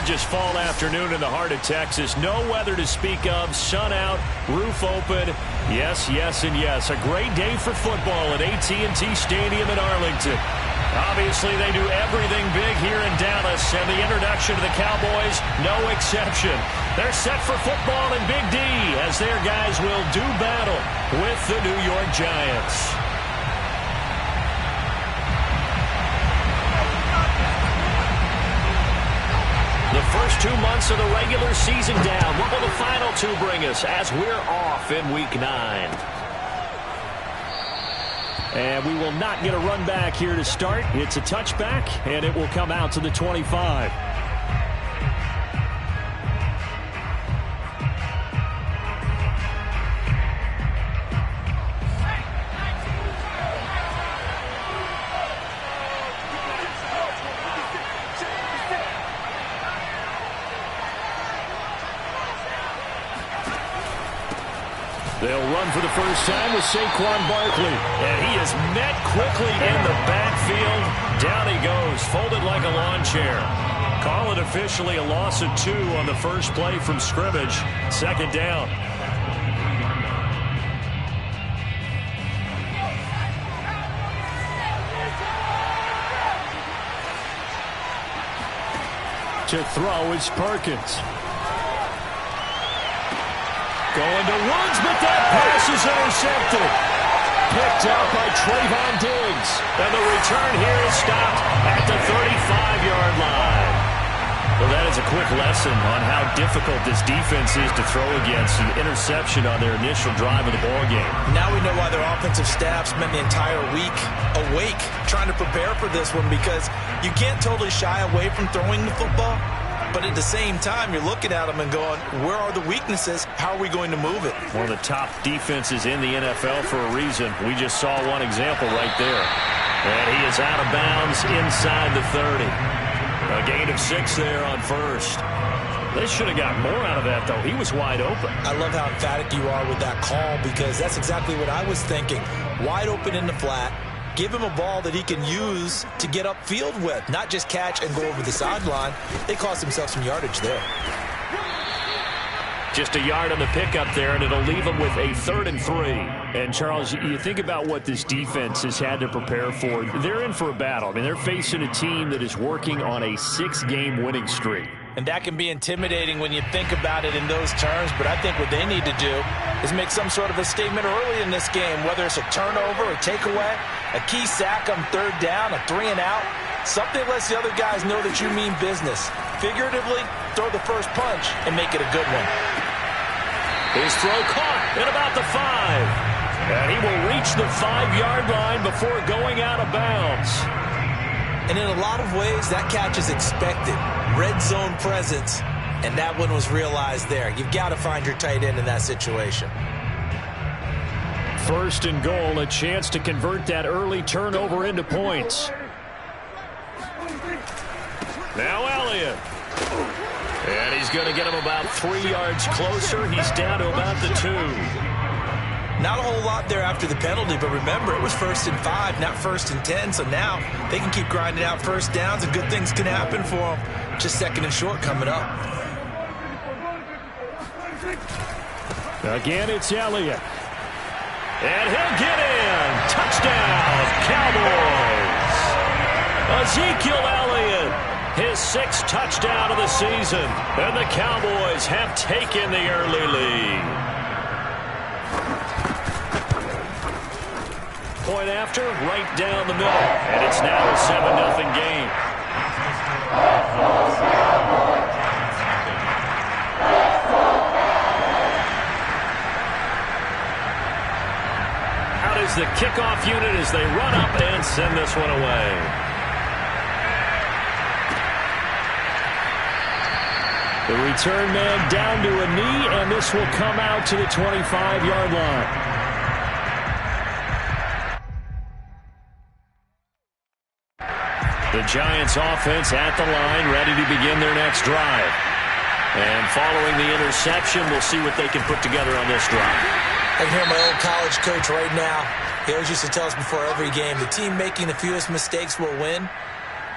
gorgeous fall afternoon in the heart of Texas. No weather to speak of. Sun out, roof open. Yes, yes, and yes. A great day for football at AT&T Stadium in Arlington. Obviously, they do everything big here in Dallas, and the introduction to the Cowboys, no exception. They're set for football in Big D as their guys will do battle with the New York Giants. The first 2 months of the regular season down. What will the final two bring us as we're off in Week 9? And we will not get a run back here to start. It's a touchback, and it will come out to the 25. They'll run for the first time with Saquon Barkley. And he is met quickly in the backfield. Down he goes, folded like a lawn chair. Call it officially a loss of 2 on the first play from scrimmage. Second down. To throw is Perkins. Going to Woods, but that pass is intercepted. Picked up by Trayvon Diggs. And the return here is stopped at the 35-yard line. Well, that is a quick lesson on how difficult this defense is to throw against. An interception on their initial drive of the ballgame. Now we know why their offensive staff spent the entire week awake trying to prepare for this one, because you can't totally shy away from throwing the football. But at the same time, you're looking at them and going, where are the weaknesses? How are we going to move it? One of the top defenses in the NFL for a reason. We just saw one example right there. And he is out of bounds inside the 30. A gain of 6 there on first. They should have got more out of that, though. He was wide open. I love how emphatic you are with that call, because that's exactly what I was thinking. Wide open in the flat. Give him a ball that he can use to get upfield with, not just catch and go over the sideline. They cost themselves some yardage there. Just a yard on the pickup there, and it'll leave them with a 3rd and 3. And, Charles, you think about what this defense has had to prepare for. They're in for a battle. I mean, they're facing a team that is working on a 6-game winning streak. And that can be intimidating when you think about it in those terms. But I think what they need to do is make some sort of a statement early in this game, whether it's a turnover, a takeaway, a key sack on 3rd down, a 3-and-out. Something that lets the other guys know that you mean business. Figuratively, throw the first punch and make it a good one. His throw caught at about the 5. And he will reach the 5-yard line before going out of bounds. And in a lot of ways, that catch is expected. Red zone presence, and that one was realized there. You've got to find your tight end in that situation. 1st and goal, a chance to convert that early turnover into points. Now Elliott. And he's going to get him about 3 yards closer. He's down to about the 2. Not a whole lot there after the penalty, but remember, it was 1st and 5, not 1st and 10. So now they can keep grinding out first downs, and good things can happen for them. Just 2nd and short coming up. Again, it's Elliott. And he'll get in. Touchdown, Cowboys. Ezekiel Elliott, his 6th touchdown of the season. And the Cowboys have taken the early lead. Point after, right down the middle. And it's now a 7-0 game. Out is the kickoff unit as they run up and send this one away. The return man down to a knee, and this will come out to the 25-yard line. The Giants offense at the line, ready to begin their next drive. And following the interception, we'll see what they can put together on this drive. I can hear my old college coach right now. He always used to tell us before every game, the team making the fewest mistakes will win.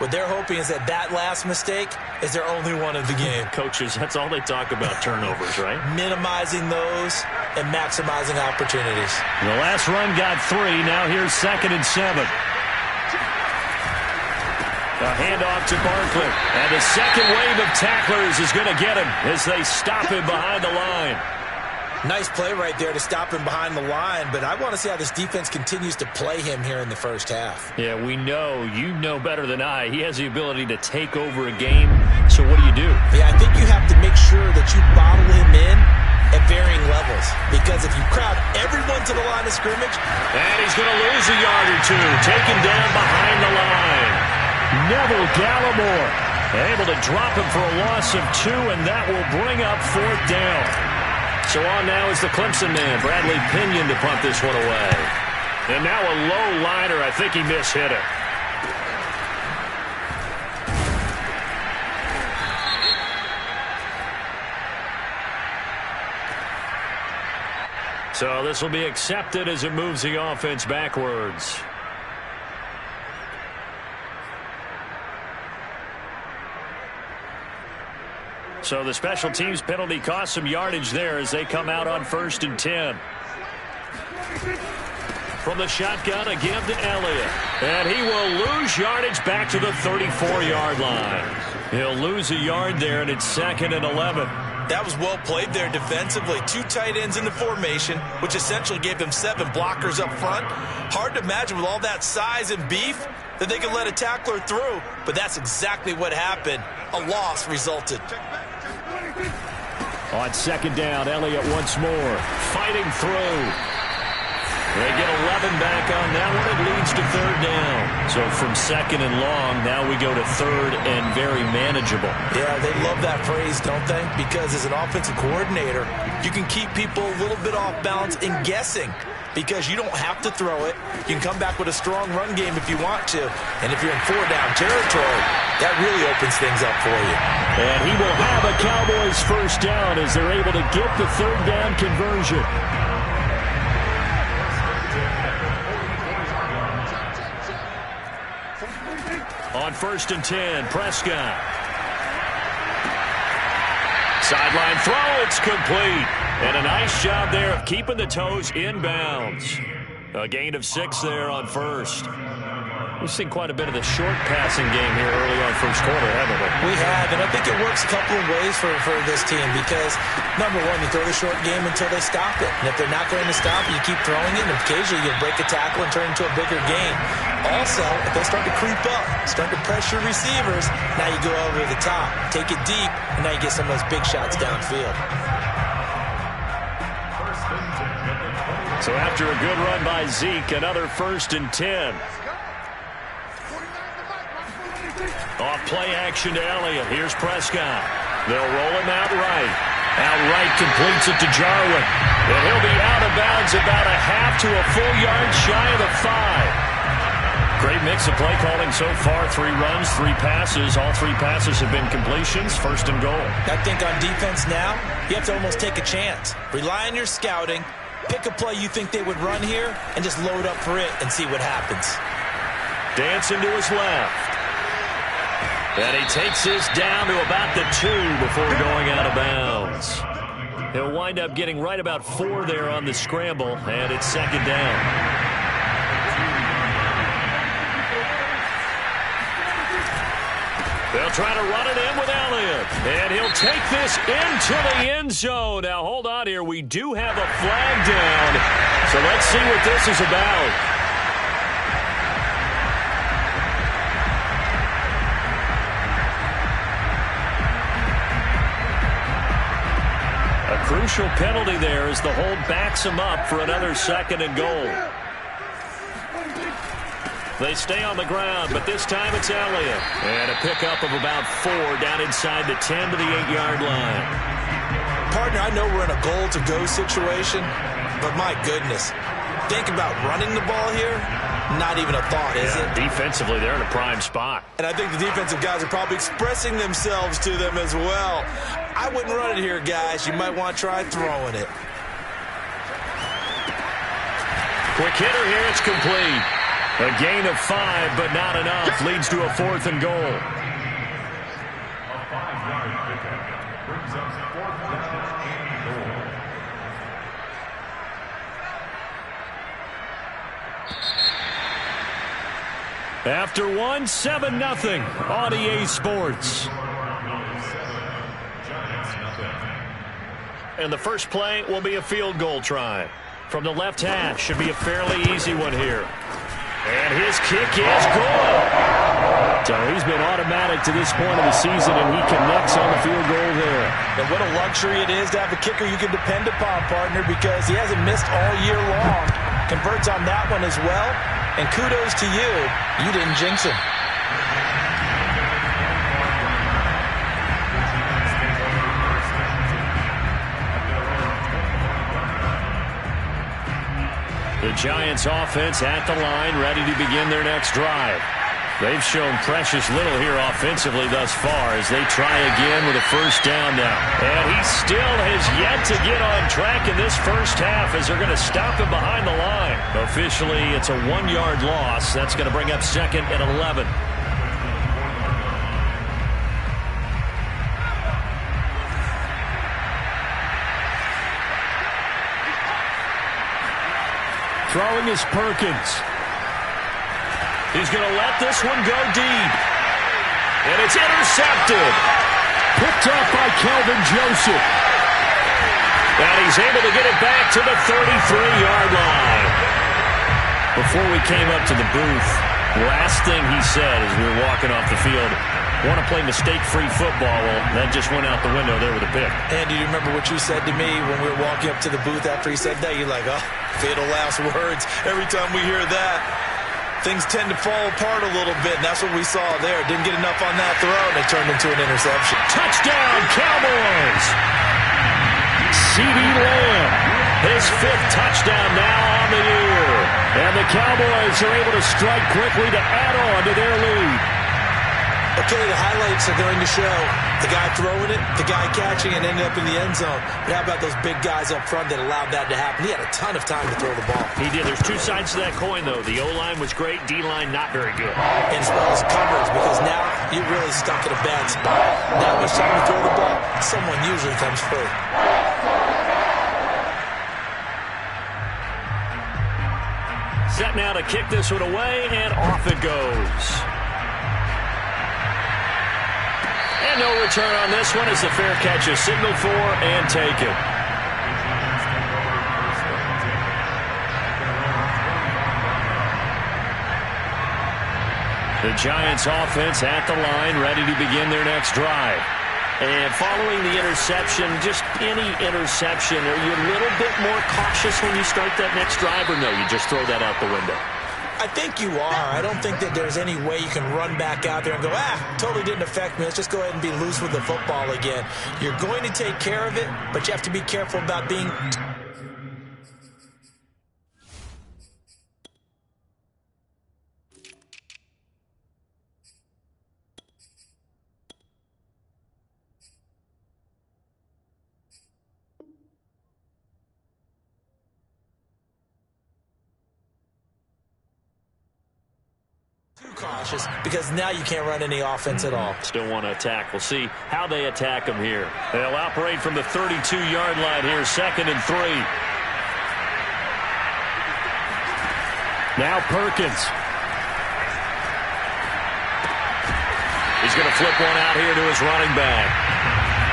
What they're hoping is that that last mistake is their only one of the game. Coaches, that's all they talk about, turnovers, right? Minimizing those and maximizing opportunities. The last run got 3. Now here's 2nd and 7. A handoff to Barkley. And the second wave of tacklers is going to get him as they stop him behind the line. Nice play right there to stop him behind the line, but I want to see how this defense continues to play him here in the first half. Yeah, we know. You know better than I. He has the ability to take over a game. So what do? Yeah, I think you have to make sure that you bottle him in at varying levels, because if you crowd everyone to the line of scrimmage... And he's going to lose a yard or 2, taken down behind the line. Neville Gallimore able to drop him for a loss of 2, and that will bring up 4th down. So on now is the Clemson man, Bradley Pinion, to punt this one away. And now a low liner. I think he mishit it. So this will be accepted as it moves the offense backwards. So the special teams penalty cost some yardage there as they come out on 1st and 10. From the shotgun, a give to Elliott. And he will lose yardage back to the 34-yard line. He'll lose a yard there, and it's 2nd and 11. That was well played there defensively. 2 tight ends in the formation, which essentially gave them 7 blockers up front. Hard to imagine with all that size and beef that they could let a tackler through, but that's exactly what happened. A loss resulted. On 2nd down, Elliott once more, fighting through. They get 11 back on that one. It leads to 3rd down. So from 2nd and long, now we go to 3rd and very manageable. Yeah, they love that phrase, don't they? Because as an offensive coordinator, you can keep people a little bit off balance in guessing, because you don't have to throw it. You can come back with a strong run game if you want to. And if you're in 4-down territory, that really opens things up for you. And he will have a Cowboys 1st down as they're able to get the 3rd down conversion. On 1st and 10, Prescott. Sideline throw, it's complete. And a nice job there of keeping the toes inbounds. A gain of 6 there on 1st. We've seen quite a bit of the short passing game here early on 1st quarter, haven't we? We have, and I think it works a couple of ways for this team because, number one, you throw the short game until they stop it. And if they're not going to stop it, you keep throwing it, and occasionally you'll break a tackle and turn it into a bigger game. Also, if they start to creep up, start to pressure receivers, now you go over the top, take it deep, and now you get some of those big shots downfield. So after a good run by Zeke, another 1st and 10. Off play action to Elliott. Here's Prescott. They'll roll him out right. Outright completes it to Jarwin. And he'll be out of bounds about a half to a full yard shy of the 5. Great mix of play calling so far. 3 runs, 3 passes. All 3 passes have been completions. 1st and goal. I think on defense now, you have to almost take a chance. Rely on your scouting. Pick a play you think they would run here and just load up for it and see what happens. Dancing to his left. And he takes this down to about the 2 before going out of bounds. He'll wind up getting right about 4 there on the scramble, and it's 2nd down. They'll try to run it in with Elliott, and he'll take this into the end zone. Now, hold on here. We do have a flag down, so let's see what this is about. Crucial penalty there as the hold backs him up for another 2nd and goal. They stay on the ground, but this time it's Elliott. And a pickup of about 4 down inside the 10 to the 8-yard line. Partner, I know we're in a goal-to-go situation, but my goodness, think about running the ball here. Not even a thought, is it? Defensively, they're in a prime spot. And I think the defensive guys are probably expressing themselves to them as well. I wouldn't run it here, guys. You might want to try throwing it. Quick hitter here. It's complete. A gain of 5, but not enough. Leads to a 4th and goal. After 1, 7-0 on EA Sports. And the first play will be a field goal try. From the left hash, should be a fairly easy one here. And his kick is good. So he's been automatic to this point of the season, and he connects on the field goal there. And what a luxury it is to have a kicker you can depend upon, partner, because he hasn't missed all year long. Converts on that one as well. And kudos to you. You didn't jinx him. The Giants offense at the line, ready to begin their next drive. They've shown precious little here offensively thus far as they try again with a first down now. And he still has yet to get on track in this first half as they're going to stop him behind the line. Officially, it's a 1-yard loss. That's going to bring up 2nd and 11. Throwing is Perkins. He's going to let this one go deep. And it's intercepted. Picked up by Kelvin Joseph. And he's able to get it back to the 33-yard line. Before we came up to the booth, last thing he said as we were walking off the field, want to play mistake-free football. Well, that just went out the window there with a pick. And do you remember what you said to me when we were walking up to the booth after he said that? You're like, oh, fatal last words. Every time we hear that, things tend to fall apart a little bit, and that's what we saw there. Didn't get enough on that throw, and it turned into an interception. Touchdown, Cowboys! CeeDee Lamb, his 5th touchdown now on the year. And the Cowboys are able to strike quickly to add on to their lead. Okay, the highlights are going to show the guy throwing it, the guy catching it, ended up in the end zone. But how about those big guys up front that allowed that to happen? He had a ton of time to throw the ball. He did. There's 2 sides to that coin, though. The O-line was great, D-line not very good. And as well as coverage, because now you're really stuck in a bad spot. That much time to throw the ball, someone usually comes free. Set now to kick this one away, and off it goes. And no return on this one as the fair catch is signaled for and taken. The Giants offense at the line, ready to begin their next drive. And following the interception, just any interception, are you a little bit more cautious when you start that next drive, or no, you just throw that out the window? I think you are. I don't think that there's any way you can run back out there and go, totally didn't affect me. Let's just go ahead and be loose with the football again. You're going to take care of it, but you have to be careful about being... cautious, because now you can't run any offense at all. Still want to attack. We'll see how they attack them here. They'll operate from the 32-yard line here, 2nd and 3. Now Perkins. He's going to flip one out here to his running back.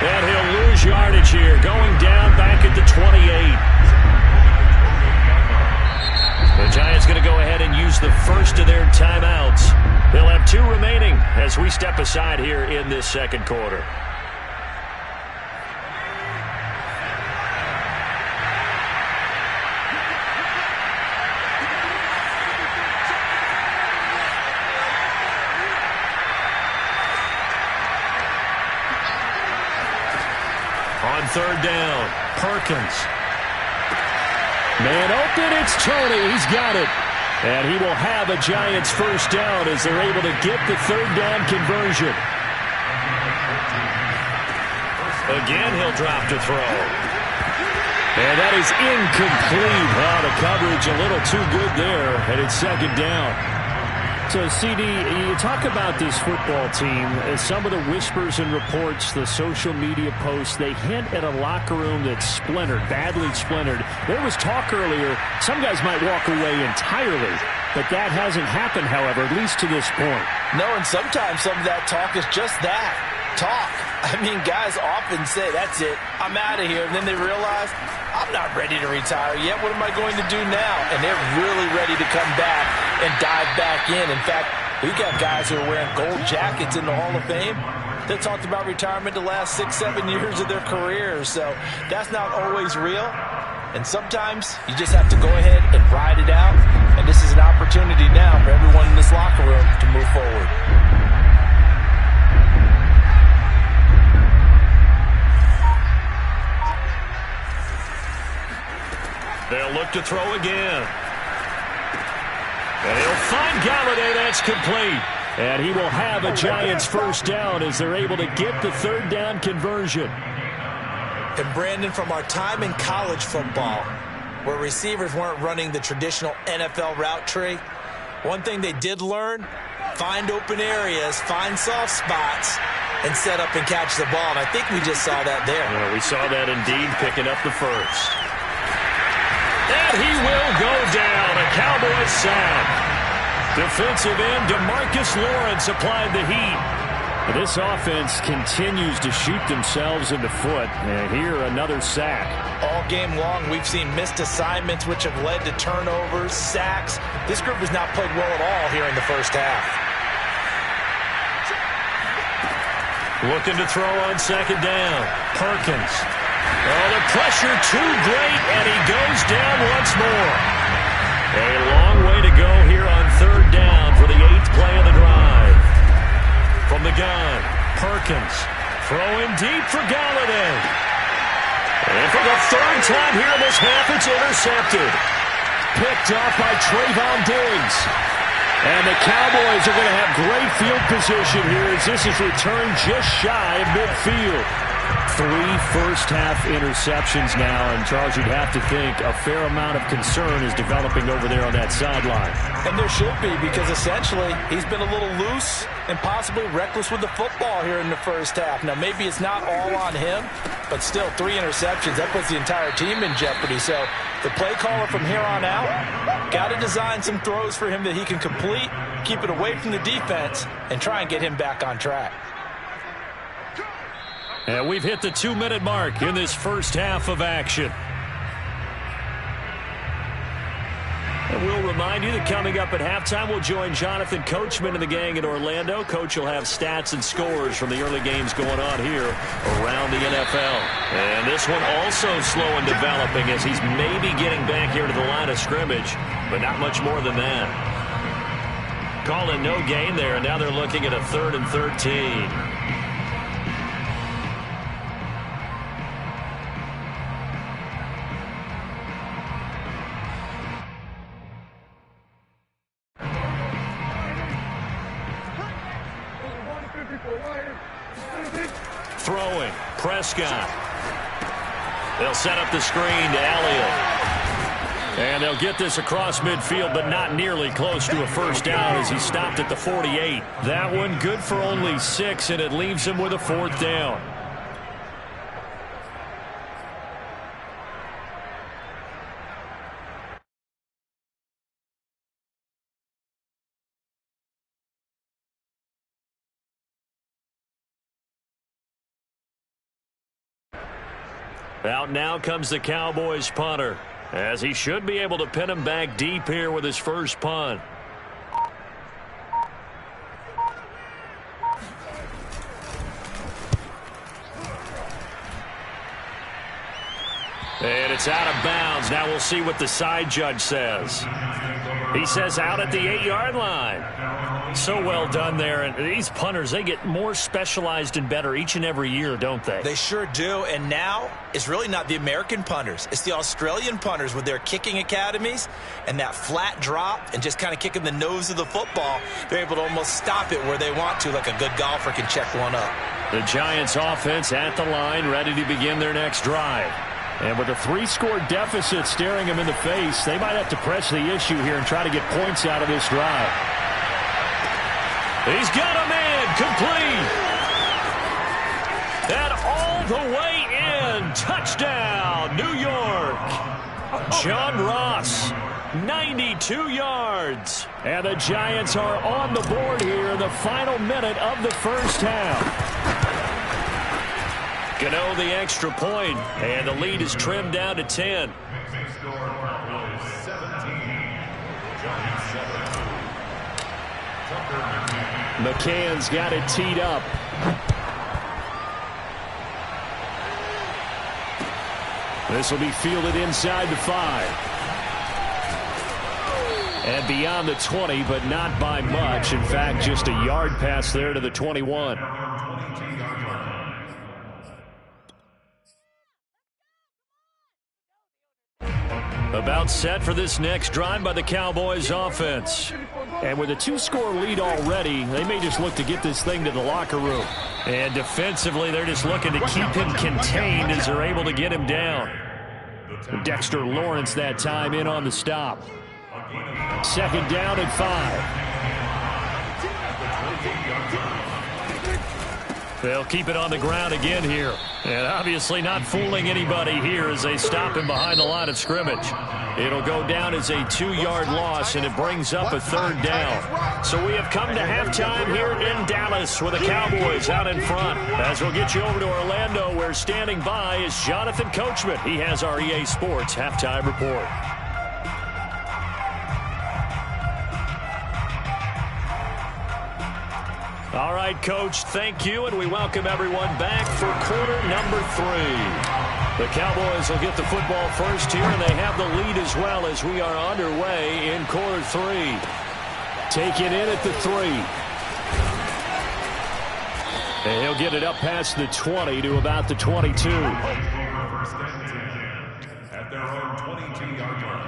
And he'll lose yardage here, going down back at the 28. The Giants going to go ahead and use the first of their timeouts. They'll have 2 remaining as we step aside here in this second quarter. On 3rd down, Perkins. Man open, it's Tony. He's got it. And he will have a Giants first down as they're able to get the 3rd down conversion. Again, he'll drop to throw. And that is incomplete. Oh, the coverage a little too good there, and it's second down. So, CD, you talk about this football team, some of the whispers and reports, the social media posts, they hint at a locker room that's splintered, badly splintered. There was talk earlier, some guys might walk away entirely, but that hasn't happened, however, at least to this point. No, and sometimes some of that talk is just that, talk. I mean, guys often say, that's it, I'm out of here, and then they realize, I'm not ready to retire yet. What am I going to do now? And they're really ready to come back and dive back in. In fact, we've got guys who are wearing gold jackets in the Hall of Fame that talked about retirement the last 6-7 years of their careers. So that's not always real. And sometimes you just have to go ahead and ride it out. And this is an opportunity now for everyone in this locker room to move forward. They'll look to throw again. And he'll find Galladay. That's complete. And he will have a Giants first down as they're able to get the third down conversion. And Brandon, from our time in college football, where receivers weren't running the traditional NFL route tree, one thing they did learn, find open areas, find soft spots, and set up and catch the ball. And I think we just saw that there. Yeah, we saw that indeed, picking up the first. And he will go down. A Cowboys sack. Defensive end DeMarcus Lawrence applied the heat. This offense continues to shoot themselves in the foot. And here, another sack. All game long, we've seen missed assignments, which have led to turnovers, sacks. This group has not played well at all here in the first half. Looking to throw on second down. Perkins. Oh, the pressure too great, and he goes down once more. A long way to go here on third down for the 8th play of the drive. From the gun, Perkins throwing deep for Galladay. And for the third time here in this half, it's intercepted. Picked off by Trayvon Diggs. And the Cowboys are going to have great field position here as this is returned just shy of midfield. 3 first-half interceptions now, and Charles, you'd have to think a fair amount of concern is developing over there on that sideline. And there should be, because essentially he's been a little loose and possibly reckless with the football here in the first half. Now, maybe it's not all on him, but still 3 interceptions. That puts the entire team in jeopardy. So the play caller from here on out got to design some throws for him that he can complete, keep it away from the defense, and try and get him back on track. And we've hit the 2-minute mark in this first half of action. And we'll remind you that coming up at halftime, we'll join Jonathan Coachman and the gang in Orlando. Coach will have stats and scores from the early games going on here around the NFL. And this one also slow in developing as he's maybe getting back here to the line of scrimmage, but not much more than that. Calling no gain there, and now they're looking at a 3rd and 13. Throwing, Prescott. They'll set up the screen to Elliott. And they'll get this across midfield, but not nearly close to a first down as he stopped at the 48. That one good for only 6, and it leaves him with a 4th down. Out now comes the Cowboys punter, as he should be able to pin him back deep here with his first punt. And it's out of bounds. Now we'll see what the side judge says. He says out at the 8-yard line. So well done there. And these punters, they get more specialized and better each and every year, don't they? They sure do. And now it's really not the American punters. It's the Australian punters with their kicking academies and that flat drop and just kind of kicking the nose of the football. They're able to almost stop it where they want to, like a good golfer can check one up. The Giants offense at the line, ready to begin their next drive. And with a 3-score deficit staring him in the face, they might have to press the issue here and try to get points out of this drive. He's got a man complete. And all the way in. Touchdown, New York. John Ross, 92 yards. And the Giants are on the board here in the final minute of the first half. Gano the extra point, and the lead is trimmed down to 10. McCann's got it teed up. This will be fielded inside the 5. And beyond the 20, but not by much. In fact, just a yard pass there to the 21. About set for this next drive by the Cowboys offense. And with a 2-score lead already, they may just look to get this thing to the locker room. And defensively, they're just looking to keep him contained as they're able to get him down. Dexter Lawrence that time in on the stop. Second down and 5. They'll keep it on the ground again here. And obviously not fooling anybody here as they stop him behind the line of scrimmage. It'll go down as a 2-yard loss, and it brings up a 3rd down. So we have come to halftime here in Dallas with the Cowboys out in front. As we'll get you over to Orlando, where standing by is Jonathan Coachman. He has our EA Sports halftime report. All right, Coach, thank you, and we welcome everyone back for quarter number 3. The Cowboys will get the football first here, and they have the lead as well as we are underway in quarter 3. Take it in at the 3. And he'll get it up past the 20 to about the 22. At their own 22-yard line.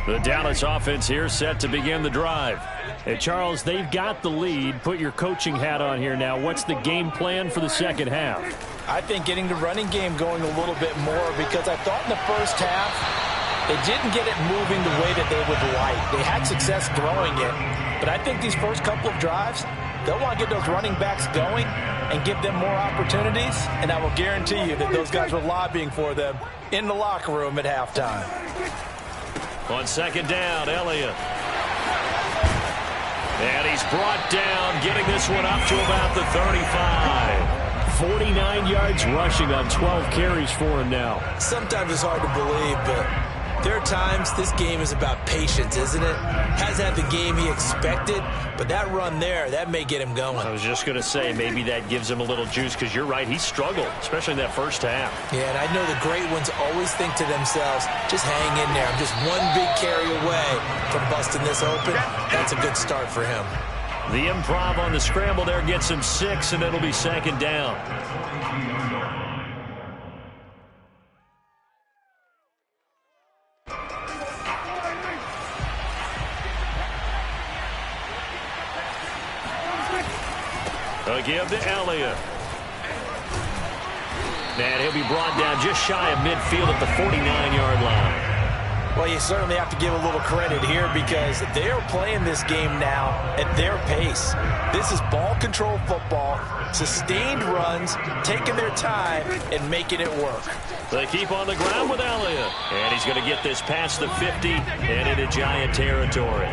The Dallas offense here set to begin the drive. Hey, Charles, they've got the lead. Put your coaching hat on here now. What's the game plan for the second half? I think getting the running game going a little bit more, because I thought in the first half they didn't get it moving the way that they would like. They had success throwing it, but I think these first couple of drives, they'll want to get those running backs going and give them more opportunities, and I will guarantee you that those guys were lobbying for them in the locker room at halftime. On second down, Elliott. And he's brought down, getting this one up to about the 35. 49 yards rushing on 12 carries for him now. Sometimes it's hard to believe, but there are times this game is about patience, isn't it? Hasn't had the game he expected, but that run there, that may get him going. I was just going to say, maybe that gives him a little juice, because you're right, he struggled, especially in that first half. Yeah, and I know the great ones always think to themselves, just hang in there. I'm just one big carry away from busting this open. That's a good start for him. The improv on the scramble there gets him 6, and it'll be second down. A give to Elliott. And he'll be brought down just shy of midfield at the 49-yard line. Well, you certainly have to give a little credit here, because they are playing this game now at their pace. This is ball control football, sustained runs, taking their time and making it work. They keep on the ground with Elliott. And he's going to get this past the 50 and into Giant territory.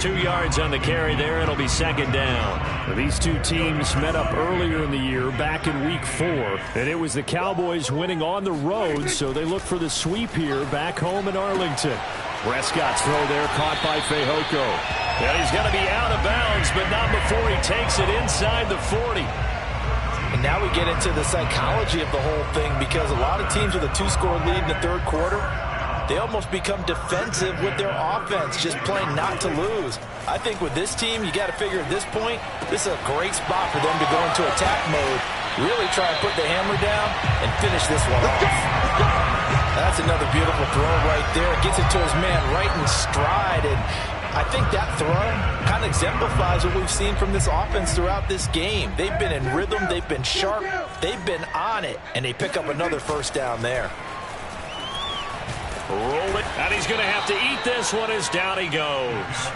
2 yards on the carry there. It'll be second down. These two teams met up earlier in the year, back in week 4. And it was the Cowboys winning on the road, so they look for the sweep here back home in Arlington. Prescott's throw there caught by Fehoko. And he's going to be out of bounds, but not before he takes it inside the 40. And now we get into the psychology of the whole thing, because a lot of teams with a 2-score lead in the third quarter, they almost become defensive with their offense, just playing not to lose. I think with this team, you got to figure at this point, this is a great spot for them to go into attack mode, really try and put the hammer down and finish this one off. That's another beautiful throw right there. Gets it to his man right in stride, and I think that throw kind of exemplifies what we've seen from this offense throughout this game. They've been in rhythm, they've been sharp, they've been on it, and they pick up another first down there. Roll it, and he's going to have to eat this one as down he goes.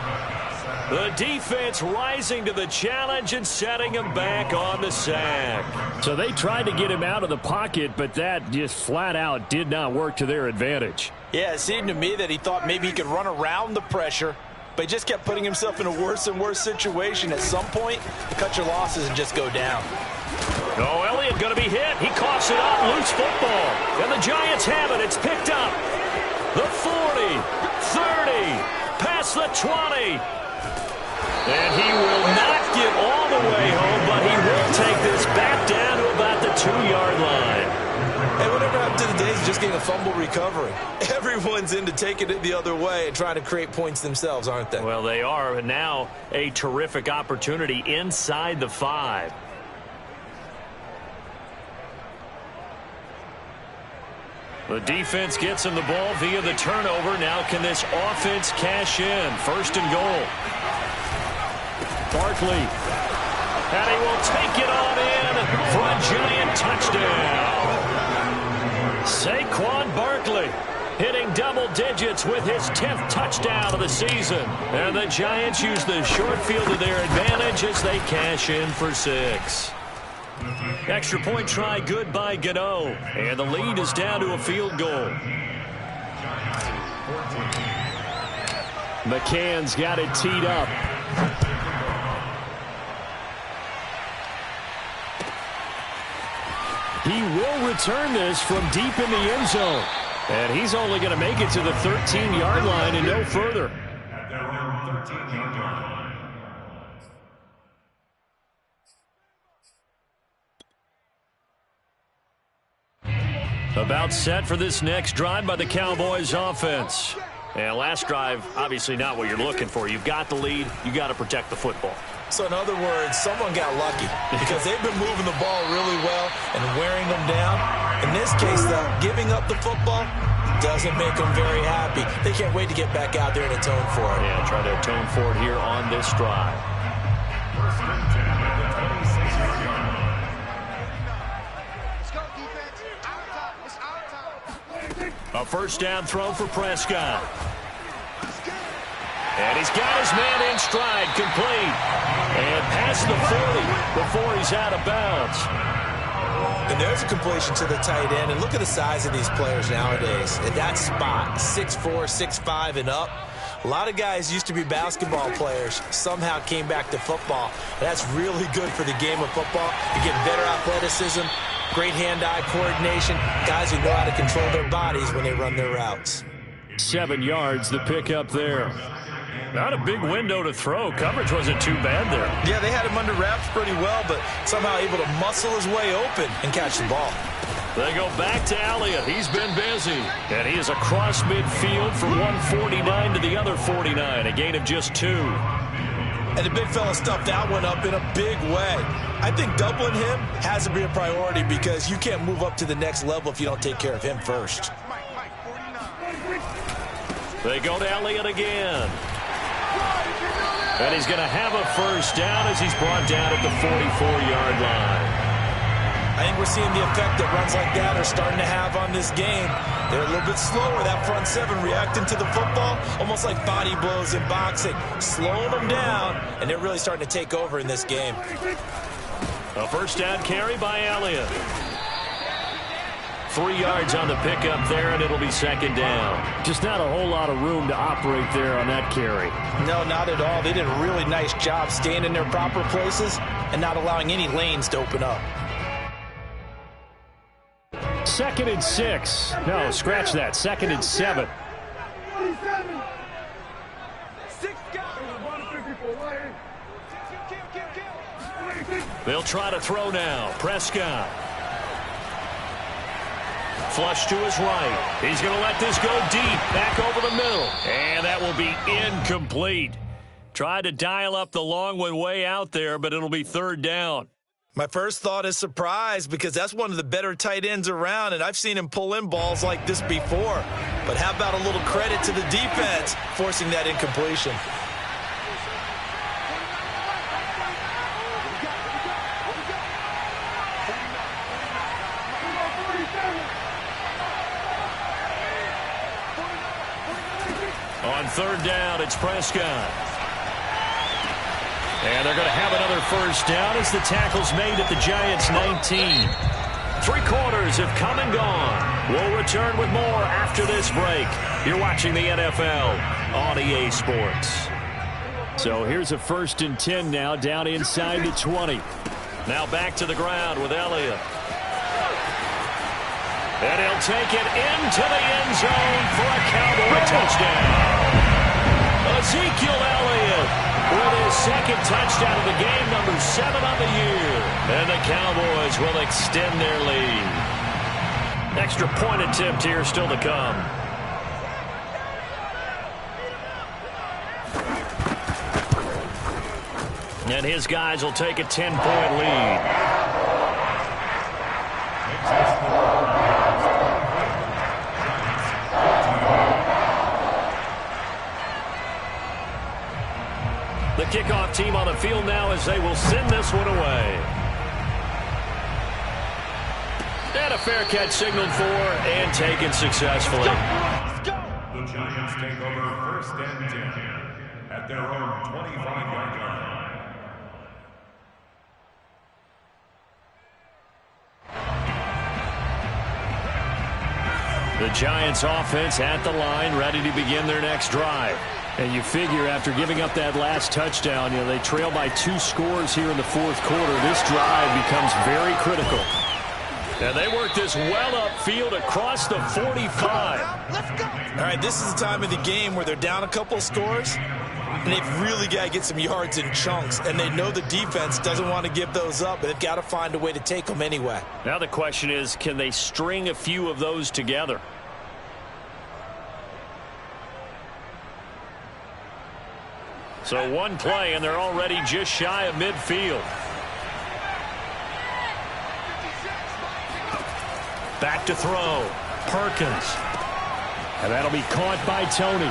The defense rising to the challenge and setting him back on the sack. So they tried to get him out of the pocket, but that just flat out did not work to their advantage. Yeah, it seemed to me that he thought maybe he could run around the pressure, but he just kept putting himself in a worse and worse situation. At some point, cut your losses and just go down. Oh, Elliott going to be hit. He coughs it up. Loose football. And the Giants have it. It's picked up. The 40, 30, past the 20. And he will not get all the way home, but he will take this back down to about the 2-yard line. Hey, whatever happened to the days of just getting a fumble recovery? Everyone's into taking it the other way and trying to create points themselves, aren't they? Well, they are. And now a terrific opportunity inside the 5. The defense gets him the ball via the turnover. Now can this offense cash in? First and goal. Barkley. And he will take it on in for a Giant touchdown. Saquon Barkley hitting double digits with his 10th touchdown of the season. And the Giants use the short field to their advantage as they cash in for 6. Extra point try good by Gano. And the lead is down to a field goal. McCann's got it teed up. He will return this from deep in the end zone. And he's only going to make it to the 13-yard line and no further. About set for this next drive by the Cowboys offense. And last drive, obviously not what you're looking for. You've got the lead. You got to protect the football. So in other words, someone got lucky because they've been moving the ball really well and wearing them down. In this case, though, giving up the football doesn't make them very happy. They can't wait to get back out there and atone for it. Yeah, try to atone for it here on this drive. A first down throw for Prescott. And he's got his man in stride, complete. And past the 40 before he's out of bounds. And there's a completion to the tight end. And look at the size of these players nowadays. At that spot, 6'4", 6'5", and up. A lot of guys used to be basketball players, somehow came back to football. And that's really good for the game of football. You get better athleticism, great hand-eye coordination, guys who know how to control their bodies when they run their routes. 7 yards, the pickup there. Not a big window to throw. Coverage wasn't too bad there. Yeah, they had him under wraps pretty well, but somehow able to muscle his way open and catch the ball. They go back to Elliott. He's been busy. And he is across midfield from 149 to the other 49. A gain of just 2. And the big fella stuffed that one up in a big way. I think doubling him has to be a priority because you can't move up to the next level if you don't take care of him first. They go to Elliott again. And he's going to have a first down as he's brought down at the 44-yard line. I think we're seeing the effect that runs like that are starting to have on this game. They're a little bit slower, that front 7 reacting to the football, almost like body blows in boxing, slowing them down, and they're really starting to take over in this game. A first down carry by Elliott. 3 yards on the pickup there, and it'll be second down. Just not a whole lot of room to operate there on that carry. No, not at all. They did a really nice job staying in their proper places and not allowing any lanes to open up. 2nd and 6. No, scratch that. 2nd and 7. They'll try to throw now. Prescott. Flush to his right. He's going to let this go deep. Back over the middle. And that will be incomplete. Tried to dial up the long one way out there, but it'll be 3rd down. My first thought is surprise because that's one of the better tight ends around, and I've seen him pull in balls like this before. But how about a little credit to the defense forcing that incompletion? On third down, it's Prescott. And they're going to have another first down as the tackle's made at the Giants' 19. 3 quarters have come and gone. We'll return with more after this break. You're watching the NFL on EA Sports. So here's a 1st and 10 now, down inside the 20. Now back to the ground with Elliott. And he'll take it into the end zone for a Cowboy touchdown. Ezekiel Elliott with his 2nd touchdown of the game, number 7 on the year. And the Cowboys will extend their lead. Extra point attempt here still to come. And his guys will take a 10-point lead. The kickoff team on the field now as they will send this one away. And a fair catch signaled for and taken successfully. Let's go. The Giants take over 1st and 10 at their own 25-yard line. The Giants offense at the line, ready to begin their next drive. And you figure after giving up that last touchdown, they trail by 2 scores here in the 4th quarter. This drive becomes very critical. And they work this well upfield across the 45. Let's go. All right, this is the time of the game where they're down a couple of scores, and they've really got to get some yards in chunks, and they know the defense doesn't want to give those up, but they've got to find a way to take them anyway. Now the question is, can they string a few of those together? So one play, and they're already just shy of midfield. Back to throw. Perkins. And that'll be caught by Tony.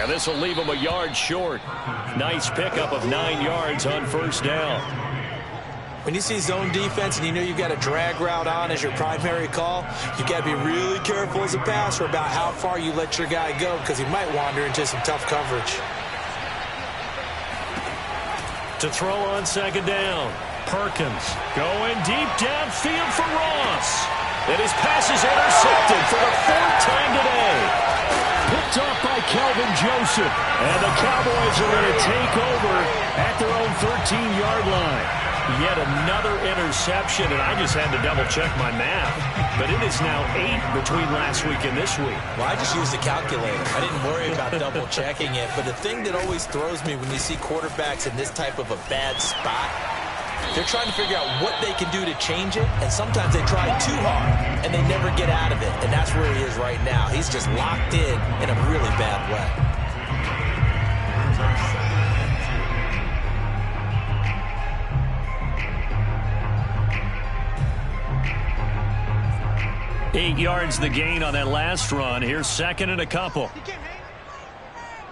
And this will leave him a yard short. Nice pickup of 9 yards on 1st down. When you see zone defense and you know you've got a drag route on as your primary call, you've got to be really careful as a passer about how far you let your guy go because he might wander into some tough coverage. To throw on 2nd down. Perkins going deep downfield for Ross. And his pass is intercepted for the 4th time today. Picked off by Kelvin Joseph. And the Cowboys are going to take over at their own 13-yard line. Yet another interception, and I just had to double-check my math. But it is now 8 between last week and this week. Well, I just used a calculator. I didn't worry about double-checking it. But the thing that always throws me when you see quarterbacks in this type of a bad spot, they're trying to figure out what they can do to change it, and sometimes they try too hard, and they never get out of it. And that's where he is right now. He's just locked in a really bad way. 8 yards the gain on that last run. Here's 2nd and a couple. He can't hang.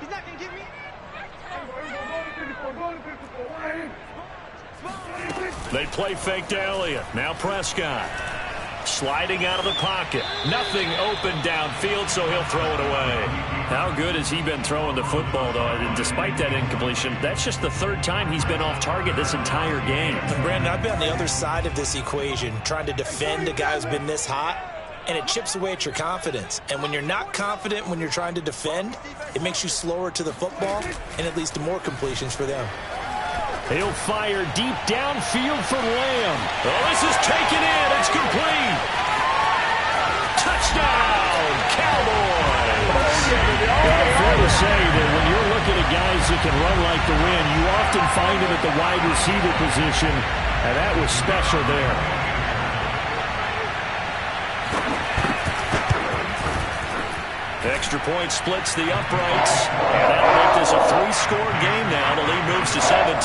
He's not going to get me. They play fake to Elliott. Now Prescott. Sliding out of the pocket. Nothing open downfield, so he'll throw it away. How good has he been throwing the football, though? And despite that incompletion, that's just the 3rd time he's been off target this entire game. And Brandon, I've been on the other side of this equation, trying to defend a guy who's been this hot, and it chips away at your confidence. And when you're not confident when you're trying to defend, it makes you slower to the football, and it leads to more completions for them. He'll fire deep downfield for Lamb. Oh, this is taken in. It's complete. Touchdown, Cowboys. Fair to say that when you're looking at guys that can run like the wind, you often find them at the wide receiver position, and that was special there. Extra point splits the uprights. And that'll make this a 3-score game now. The lead moves to 17.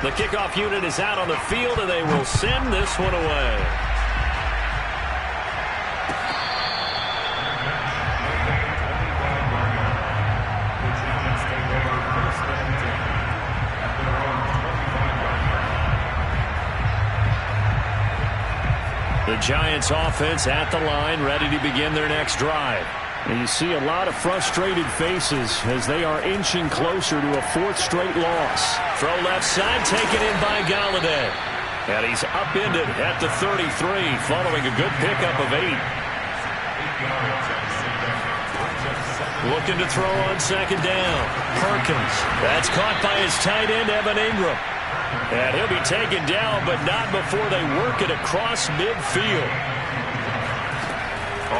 The kickoff unit is out on the field, and they will send this one away. The Giants offense at the line, ready to begin their next drive. And you see a lot of frustrated faces as they are inching closer to a fourth straight loss. Throw left side, taken in by Galladay. And he's upended at the 33, following a good pickup of 8. Looking to throw on second down. Perkins. That's caught by his tight end, Evan Ingram. And he'll be taken down, but not before they work it across midfield.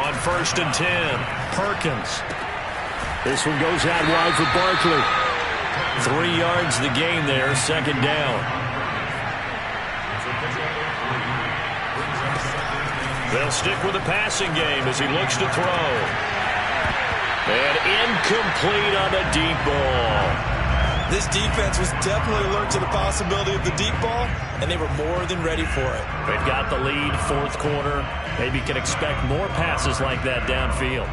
On 1st and 10, Perkins. This one goes out wide for Barkley. 3 yards the gain there, second down. They'll stick with the passing game as he looks to throw. And incomplete on the deep ball. This defense was definitely alert to the possibility of the deep ball, and they were more than ready for it. They've got the lead, fourth quarter. Maybe can expect more passes like that downfield.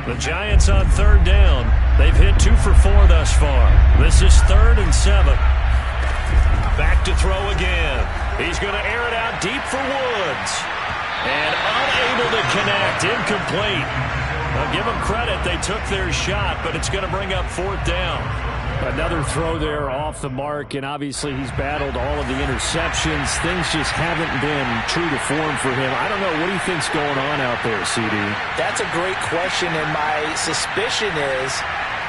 The Giants on 3rd down. They've hit 2 for 4 thus far. This is 3rd and 7. Back to throw again. He's going to air it out deep for Woods. And unable to connect, incomplete. I'll give them credit. They took their shot, but it's going to bring up 4th down. Another throw there off the mark, and obviously he's battled all of the interceptions. Things just haven't been true to form for him. I don't know. What do you think's going on out there, CD? That's a great question, and my suspicion is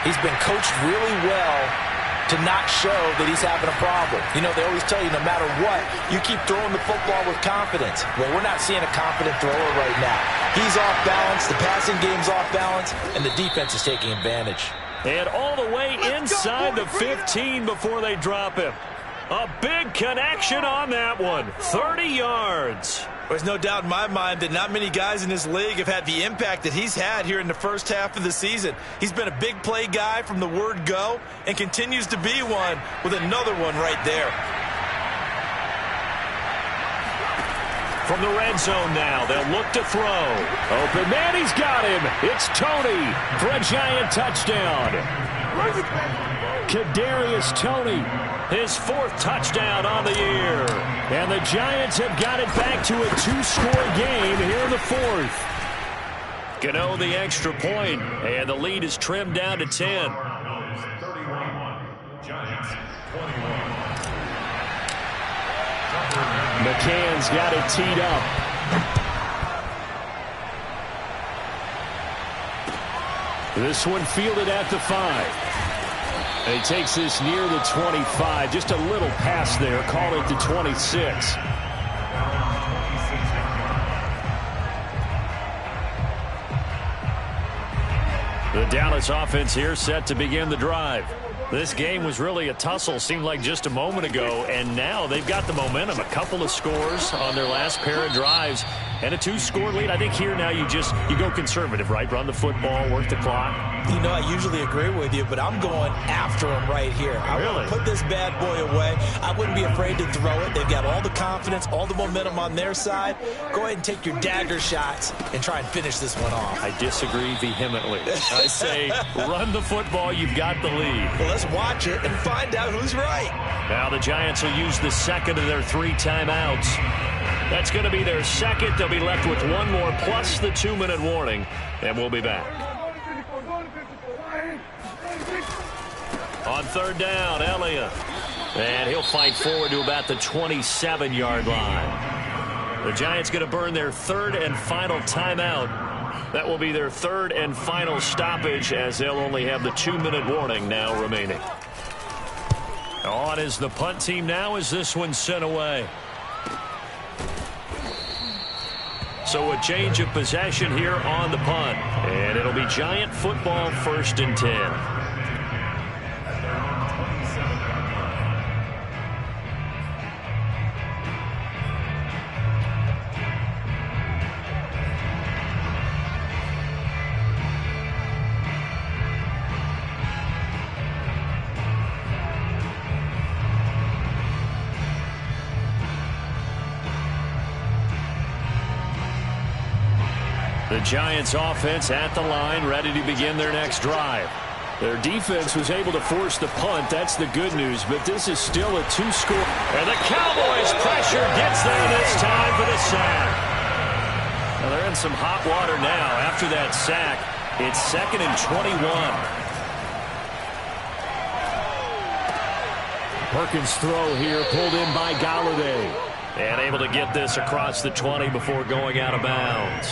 he's been coached really well to not show that he's having a problem. You know, they always tell you no matter what, you keep throwing the football with confidence. Well, we're not seeing a confident thrower right now. He's off balance, the passing game's off balance, and the defense is taking advantage. And all the way inside the 15 before they drop him. A big connection on that one. 30 yards. There's no doubt in my mind that not many guys in this league have had the impact that he's had here in the first half of the season. He's been a big play guy from the word go and continues to be one with another one right there. From the red zone now, they'll look to throw. Open man, he's got him. It's Tony for a Giant touchdown. Kadarius Toney, his 4th touchdown on the year. And the Giants have got it back to a 2-score game here in the 4th. Gano the extra point, and the lead is trimmed down to 10. McCann's got it teed up. This one fielded at the 5. And he takes this near the 25. Just a little pass there. Call it the 26. The Dallas offense here set to begin the drive. This game was really a tussle, seemed like just a moment ago, and now they've got the momentum. A couple of scores on their last pair of drives and a 2-score lead. I think here now you go conservative, right? Run the football, work the clock. You know, I usually agree with you, but I'm going after him right here. I want to put this bad boy away. I wouldn't be afraid to throw it. They've got all the confidence, all the momentum on their side. Go ahead and take your dagger shots and try and finish this one off. I disagree vehemently. I say run the football. You've got the lead. Well, let's watch it and find out who's right. Now the Giants will use the second of their 3 timeouts. That's going to be their second. They'll be left with 1 more plus the 2-minute warning, and we'll be back. On 3rd down, Elliott. And he'll fight forward to about the 27-yard line. The Giants going to burn their 3rd and final timeout. That will be their 3rd and final stoppage, as they'll only have the 2-minute warning now remaining. On is the punt team now as this one's sent away. So a change of possession here on the punt. And it'll be Giant football, 1st and 10. The Giants offense at the line, ready to begin their next drive. Their defense was able to force the punt. That's the good news, but this is still a 2-score. And the Cowboys pressure gets there this time for the sack. Well, they're in some hot water now after that sack. It's 2nd and 21. Perkins' throw here pulled in by Galladay. And able to get this across the 20 before going out of bounds.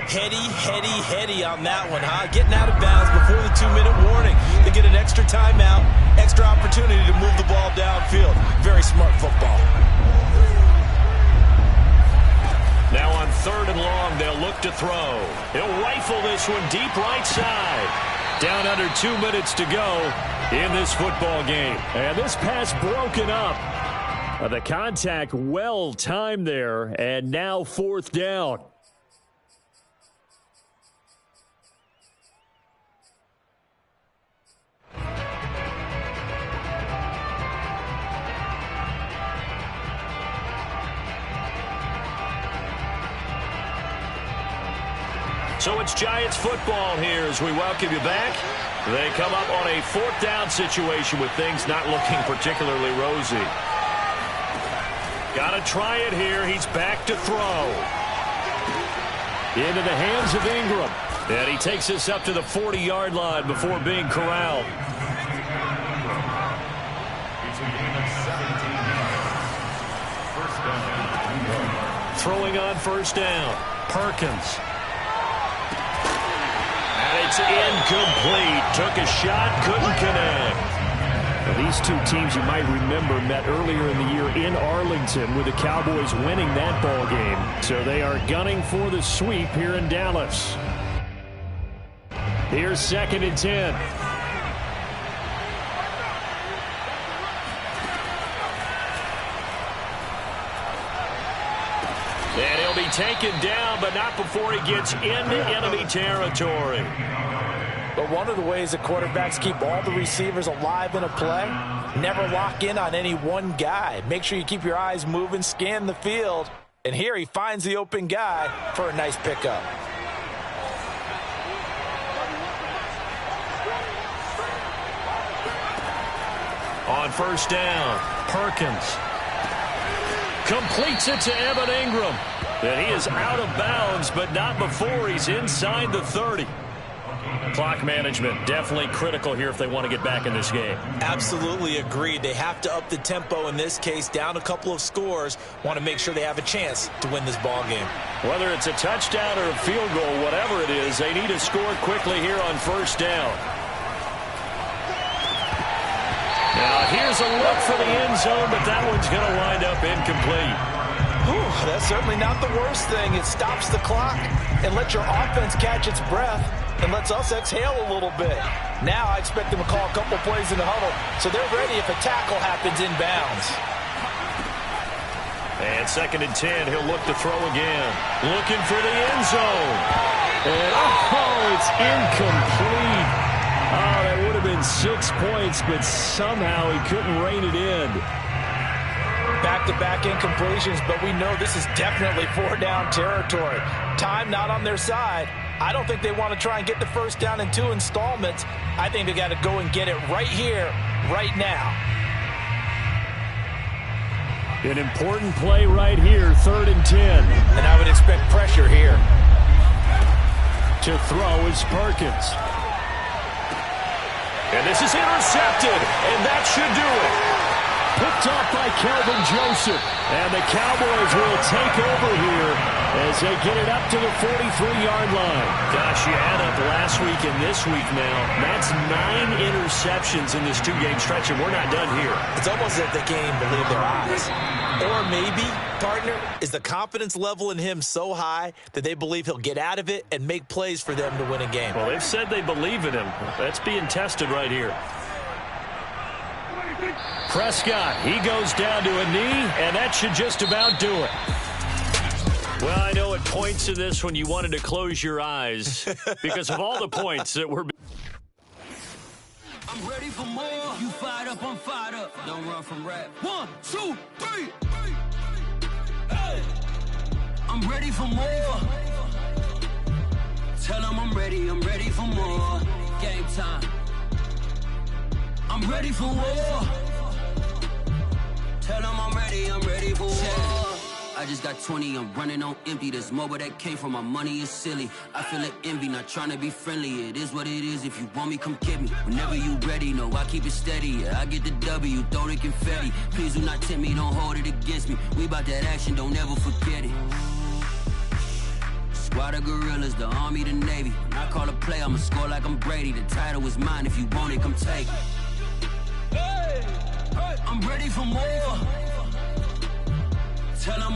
Heady on that one, huh? Getting out of bounds before the 2-minute warning. They get an extra timeout, extra opportunity to move the ball downfield. Very smart football. Now on 3rd and long, they'll look to throw. He'll rifle this one deep right side. Down under 2 minutes to go in this football game. And this pass broken up. The contact well timed there, and now 4th down. So it's Giants football here as we welcome you back. They come up on a 4th down situation with things not looking particularly rosy. Got to try it here. He's back to throw. Into the hands of Ingram. And he takes us up to the 40-yard line before being corralled. Throwing on 1st down. Perkins. And it's incomplete. Took a shot, couldn't connect. Now, these two teams, you might remember, met earlier in the year in Arlington with the Cowboys winning that ball game. So they are gunning for the sweep here in Dallas. Here's 2nd and 10. And he'll be taken down, but not before he gets into enemy territory. But one of the ways that quarterbacks keep all the receivers alive in a play, never lock in on any one guy. Make sure you keep your eyes moving, scan the field. And here he finds the open guy for a nice pickup. On 1st down, Perkins completes it to Evan Ingram. And he is out of bounds, but not before he's inside the 30. Clock management definitely critical here if they want to get back in this game. Absolutely agreed. They have to up the tempo in this case, down a couple of scores. Want to make sure they have a chance to win this ball game. Whether it's a touchdown or a field goal, whatever it is, they need to score quickly here on 1st down. Now here's a look for the end zone, but that one's going to wind up incomplete. Whew, that's certainly not the worst thing. It stops the clock and lets your offense catch its breath and lets us exhale a little bit. Now I expect them to call a couple plays in the huddle so they're ready if a tackle happens inbounds. And 2nd and 10, he'll look to throw again. Looking for the end zone. And it's incomplete. Oh, that would have been 6 points, but somehow he couldn't rein it in. Back-to-back incompletions, but we know this is definitely 4-down territory. Time not on their side. I don't think they want to try and get the 1st down in 2 installments. I think they got to go and get it right here, right now. An important play right here, 3rd and 10. And I would expect pressure here. To throw is Perkins. And this is intercepted, and that should do it. Picked off by Kelvin Joseph. And the Cowboys will take over here as they get it up to the 43-yard line. Gosh, you add up last week and this week now. That's 9 interceptions in this 2-game stretch, and we're not done here. It's almost as if they can't even believe their eyes. Or maybe, partner, is the confidence level in him so high that they believe he'll get out of it and make plays for them to win a game. Well, they've said they believe in him. That's being tested right here. Prescott, he goes down to a knee, and that should just about do it. Well, I know at points in this when you wanted to close your eyes because of all the points that were. I'm ready for more. You fired up, I'm fired up. Don't run from rap. 1, 2, 3. Hey. I'm ready for more. Tell them I'm ready for more. Game time. I'm ready for war. Tell them I'm ready for war. I just got 20, I'm running on empty. There's more where that came from, my money is silly. I feel it envy, not trying to be friendly. It is what it is, if you want me, come get me. Whenever you ready, no, I keep it steady. Yeah, I get the W, throw the confetti. Please do not tempt me, don't hold it against me. We bout that action, don't ever forget it. Squad of gorillas, the army, the navy. When I call a play, I'ma score like I'm Brady. The title is mine, if you want it, come take it. I'm ready for more. Tell 'em